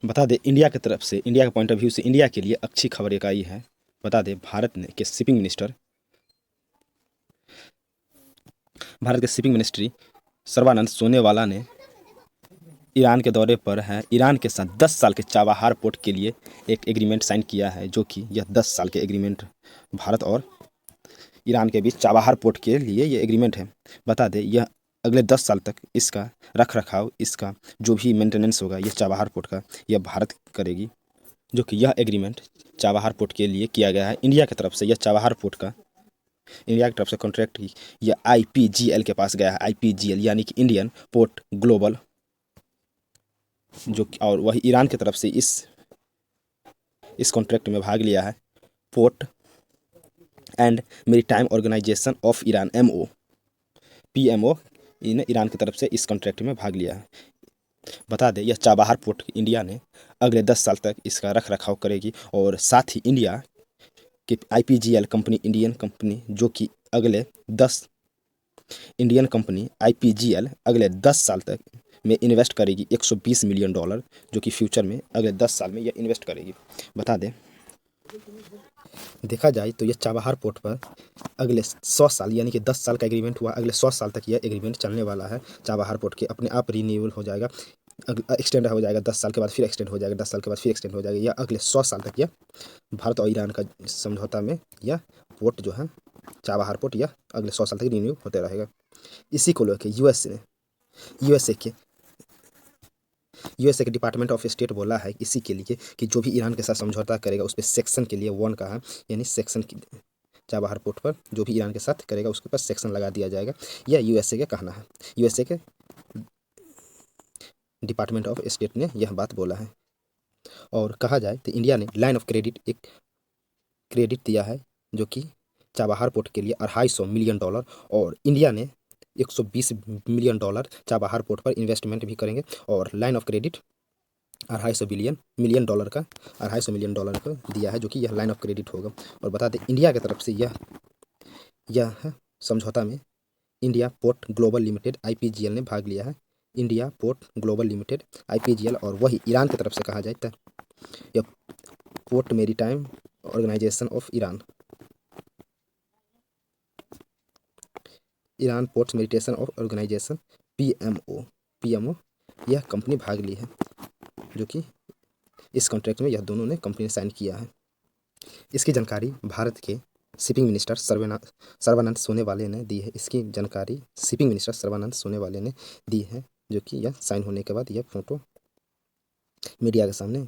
बता दें इंडिया की तरफ से, इंडिया के पॉइंट ऑफ व्यू से इंडिया के लिए अच्छी खबर एक आई है। बता दें भारत के शिपिंग मिनिस्ट्री सर्बानंद सोनोवाला ने ईरान के दौरे पर हैं। ईरान के साथ 10 साल के चाबहार पोर्ट के लिए एक एग्रीमेंट साइन किया है, जो कि यह 10 साल के एग्रीमेंट भारत और ईरान के बीच चाबहार पोर्ट के लिए ये एग्रीमेंट है। बता दें यह अगले 10 साल तक इसका रख रखाव, इसका जो भी मेंटेनेंस होगा ये चाबहार पोर्ट का, यह भारत करेगी। जो कि यह एग्रीमेंट चाबहार पोर्ट के लिए किया गया है इंडिया की तरफ से। यह चाबहार पोर्ट का इंडिया की तरफ से कॉन्ट्रैक्ट यह IPGL के पास गया है। IPGL यानी कि इंडियन पोर्ट ग्लोबल, जो और वही ईरान की तरफ से इस कॉन्ट्रैक्ट में भाग लिया है। Port and maritime organisation of Iran PMO ने ईरान की तरफ से इस कॉन्ट्रैक्ट में भाग लिया है। बता दें यह चाबहार पोर्ट इंडिया ने अगले 10 साल तक इसका रख रखाव करेगी, और साथ ही इंडिया की IPGL कंपनी, इंडियन कंपनी, जो कि अगले 10 इंडियन कंपनी IPGL अगले 10 साल तक में इन्वेस्ट करेगी $120 मिलियन, जो कि फ्यूचर में अगले 10 साल में यह इन्वेस्ट करेगी। बता दें देखा जाए तो यह चाबहार पोर्ट पर अगले 100 साल यानी कि 10 साल का एग्रीमेंट हुआ, अगले 100 साल तक यह एग्रीमेंट चलने वाला है। चाबहार पोर्ट के अपने आप रिन्यूअल हो जाएगा, एक्सटेंड हो जाएगा 10 साल के बाद, फिर एक्सटेंड हो जाएगा 10 साल के बाद, फिर एक्सटेंड हो जाएगा। यह अगले 100 साल तक यह भारत और ईरान का समझौता में यह पोर्ट जो है चाबहार पोर्ट यह अगले 100 साल तक रिन्यू होते रहेगा। इसी को लेकर यूएसए के डिपार्टमेंट ऑफ स्टेट बोला है इसी के लिए कि जो भी ईरान के साथ समझौता करेगा उस पर सेक्शन के लिए 1 का है, यानी सेक्शन चाबहार पोर्ट पर जो भी ईरान के साथ करेगा उसके ऊपर सेक्शन लगा दिया जाएगा। यह यूएसए का कहना है। यूएसए के डिपार्टमेंट ऑफ स्टेट ने यह बात बोला है। और कहा जाए तो इंडिया ने लाइन ऑफ क्रेडिट एक क्रेडिट दिया है, जो कि चाबहार पोर्ट के लिए $250 मिलियन, और इंडिया ने $120 मिलियन चाबहार पोर्ट पर इन्वेस्टमेंट भी करेंगे। और लाइन ऑफ क्रेडिट $250 मिलियन का $250 मिलियन को दिया है, जो कि यह लाइन ऑफ क्रेडिट होगा। और बता दें इंडिया की तरफ से यह समझौता में India port global limited IPGL ने भाग लिया है। India port global limited IPGL, और वही ईरान की तरफ से कहा जाए तो यह port maritime organisation of Iran port maritime of organisation PMO यह कंपनी भाग ली है, जो कि इस कॉन्ट्रैक्ट में यह दोनों ने कंपनी साइन किया है। इसकी जानकारी भारत के शिपिंग मिनिस्टर सर्बानंद सोनोवाला ने दी है। इसकी जानकारी शिपिंग मिनिस्टर सर्बानंद सोनोवाला ने दी है, जो कि यह साइन होने के बाद यह फोटो मीडिया के सामने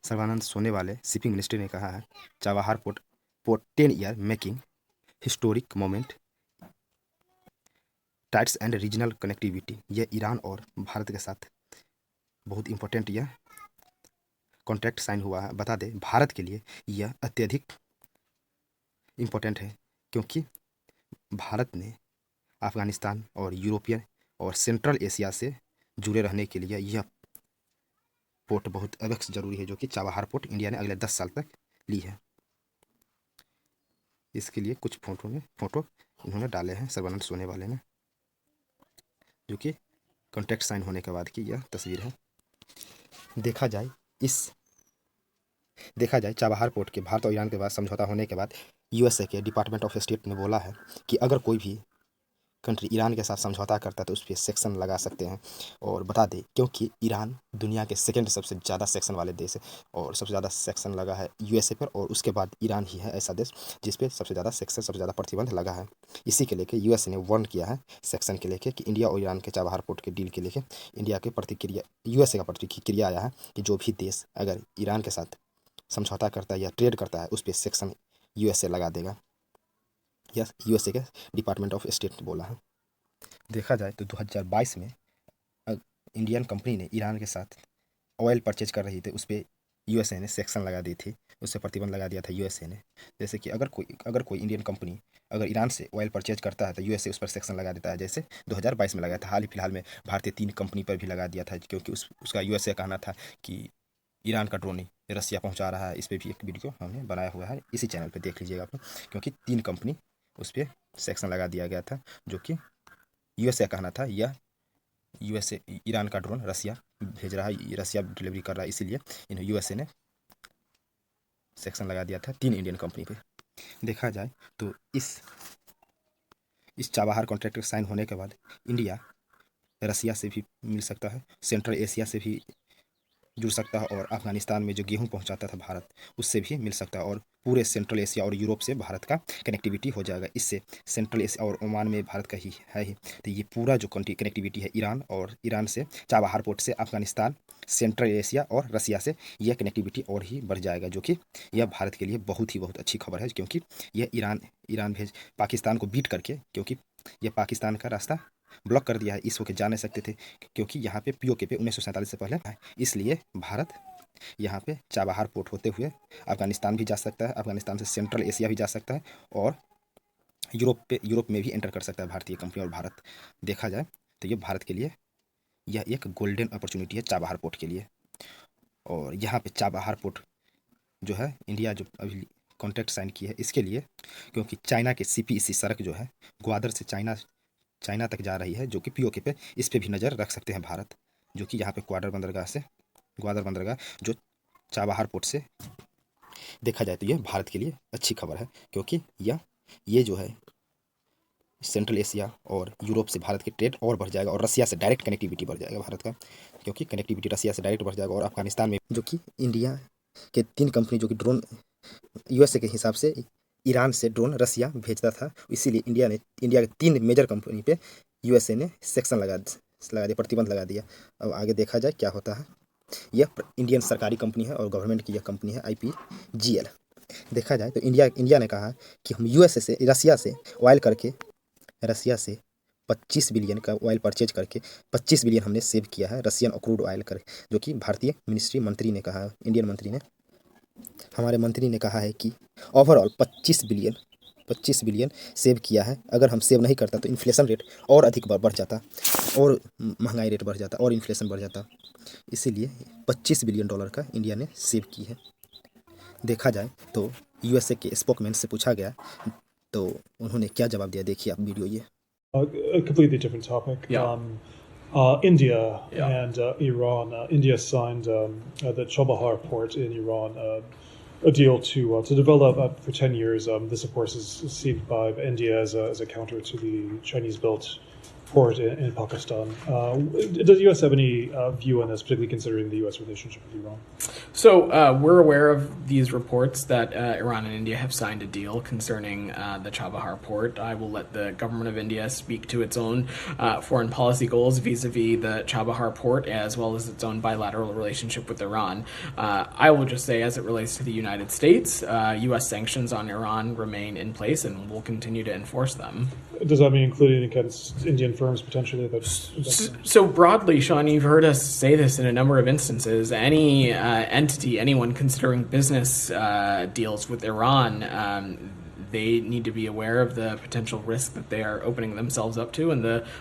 सर्बानंद सोनोवाला शिपिंग मिनिस्टर ने कहा है Chabahar port 10 year making historic moment tights and regional connectivity. यह ईरान और भारत के साथ बहुत इंपॉर्टेंट यह कॉन्ट्रैक्ट साइन हुआ है। बता दें भारत के लिए यह अत्यधिक इम्पोर्टेंट है, क्योंकि भारत ने अफगानिस्तान और यूरोपियन और सेंट्रल एशिया से जुड़े रहने के लिए यह पोर्ट बहुत अवश्य जरूरी है, जो कि चाबहार पोर्ट इंडिया ने अगले 10 साल तक ली है। इसके लिए कुछ फोटो इन्होंने डाले हैं सर्बानंद सोनोवाला ने, जो कि कॉन्ट्रैक्ट साइन होने के बाद की यह तस्वीर है। देखा जाए चाबहार पोर्ट के भारत और ईरान के बाद समझौता होने के बाद यूएसए के डिपार्टमेंट ऑफ स्टेट ने बोला है कि अगर कोई भी कंट्री ईरान के साथ समझौता करता है तो उस पर सेक्शन लगा सकते हैं। और बता दें क्योंकि ईरान दुनिया के सेकंड सबसे ज़्यादा सेक्शन वाले देश है, और सबसे ज़्यादा सेक्शन लगा है यूएसए पर, और उसके बाद ईरान ही है ऐसा देश जिस पे सबसे ज़्यादा सेक्शन, सबसे ज़्यादा प्रतिबंध लगा है। इसी के लेके यूएसए ने वार्न किया है सेक्शन के लेके कि इंडिया और ईरान के चाबहार पोर्ट के डील के लेके यूएसए का प्रतिक्रिया आया है कि जो भी देश अगर ईरान के साथ समझौता करता है या ट्रेड करता है उस पर सेक्शन यूएसए लगा देगा। यह यूएसए के डिपार्टमेंट ऑफ स्टेट ने बोला है। देखा जाए तो 2022 में इंडियन कंपनी ने ईरान के साथ ऑयल परचेज कर रही थी, उस पर यूएसए ने सेक्शन लगा दी थी, उससे प्रतिबंध लगा दिया था यूएसए ने। जैसे कि अगर कोई इंडियन कंपनी अगर ईरान से ऑयल परचेज करता है तो यूएसए उस पर सेक्शन लगा देता है, जैसे 2022 में लगाया था। हाल ही फिलहाल में भारतीय 3 कंपनी पर भी लगा दिया था, क्योंकि उसका यूएसए कहना था कि ईरान का ड्रोन रसिया पहुँचा रहा है। इस पर भी एक वीडियो हमने बनाया हुआ है, इसी चैनल पर देख लीजिएगा आप, क्योंकि 3 कंपनी उस पर सेक्शन लगा दिया गया था, जो कि यूएसए कहना था यह ईरान का ड्रोन रसिया भेज रहा है, रसिया डिलीवरी कर रहा है, इसीलिए इन यूएसए ने सेक्शन लगा दिया था 3 इंडियन कंपनी पे। देखा जाए तो इस चाबहार कॉन्ट्रैक्ट साइन होने के बाद इंडिया रसिया से भी मिल सकता है, सेंट्रल एशिया से भी जुड़ सकता है, और अफगानिस्तान में जो गेहूं पहुंचाता था भारत, उससे भी मिल सकता है, और पूरे सेंट्रल एशिया और यूरोप से भारत का कनेक्टिविटी हो जाएगा। इससे सेंट्रल एशिया और ओमान में भारत का ही है ही, तो ये पूरा जो कनेक्टिविटी है ईरान, और ईरान से चाबहार पोर्ट से अफगानिस्तान, सेंट्रल एशिया और रसिया से, यह कनेक्टिविटी और ही बढ़ जाएगा, जो कि यह भारत के लिए बहुत अच्छी खबर है, क्योंकि यह ईरान पाकिस्तान को बीट करके, क्योंकि यह पाकिस्तान का रास्ता ब्लॉक कर दिया है, इस वक्त जा नहीं सकते थे, क्योंकि यहाँ पे पीओके पे 1947 से पहले, इसलिए भारत यहाँ पे चाबहार पोर्ट होते हुए अफगानिस्तान भी जा सकता है, अफगानिस्तान से सेंट्रल एशिया भी जा सकता है, और यूरोप में भी एंटर कर सकता है भारतीय कंपनी और भारत। देखा जाए तो ये भारत के लिए यह एक गोल्डन अपॉर्चुनिटी है चाबहार पोर्ट के लिए। और यहाँ पे चाबहार पोर्ट जो है, इंडिया जो अभी कॉन्ट्रैक्ट साइन की है इसके लिए, क्योंकि चाइना के CPEC सड़क जो है ग्वादर से चाइना तक जा रही है, जो कि पीओके पे, इस पे भी नज़र रख सकते हैं भारत, जो कि यहाँ पे ग्वादर बंदरगाह जो चाबहार पोर्ट से, देखा जाए तो यह भारत के लिए अच्छी खबर है, क्योंकि ये जो है सेंट्रल एशिया और यूरोप से भारत की ट्रेड और बढ़ जाएगा, और रसिया से डायरेक्ट कनेक्टिविटी बढ़ जाएगा भारत का, क्योंकि कनेक्टिविटी रसिया से डायरेक्ट बढ़ जाएगा। और अफगानिस्तान में जो कि इंडिया के 3 कंपनी जो कि ड्रोन यूएसए के हिसाब से ईरान से ड्रोन रसिया भेजता था, इसीलिए इंडिया के 3 मेजर कंपनी पे यूएसए ने सेक्शन लगा दिया, प्रतिबंध लगा दिया। अब आगे देखा जाए क्या होता है। यह इंडियन सरकारी कंपनी है और गवर्नमेंट की यह कंपनी है IPGL। देखा जाए तो इंडिया ने कहा कि हम यूएसए से रसिया से 25 बिलियन का ऑयल परचेज करके 25 बिलियन हमने सेव किया है रसियन क्रूड ऑयल कर, जो कि भारतीय मंत्री ने कहा, इंडियन मंत्री ने, हमारे मंत्री ने कहा है कि ओवरऑल 25 बिलियन सेव किया है। अगर हम सेव नहीं करता तो इन्फ्लेशन रेट और अधिक बढ़ जाता, और महंगाई रेट बढ़ जाता, और इन्फ्लेशन बढ़ जाता, इसीलिए $25 बिलियन का इंडिया ने सेव की है। देखा जाए तो यूएसए के स्पोकमैन से पूछा गया तो उन्होंने क्या जवाब दिया, देखिए आप वीडियो ये। A completely different topic. India and Iran. India signed the Chabahar port in Iran a deal to develop for 10 years. This, of course, is seen by India as a counter to the Chinese-built port in Pakistan. Does the U.S. have any view on this, particularly considering the U.S. relationship with Iran? So we're aware of these reports that Iran and India have signed a deal concerning the Chabahar port. I will let the government of India speak to its own foreign policy goals vis-a-vis the Chabahar port, as well as its own bilateral relationship with Iran. I will just say, as it relates to the United States, U.S. sanctions on Iran remain in place, and we'll continue to enforce them. Does that mean including against Indian firms potentially? So broadly, Sean, you've heard us say this in a number of instances. Any entity, anyone considering business deals with Iran, they need to be aware of the potential risk that they are opening themselves up to, and the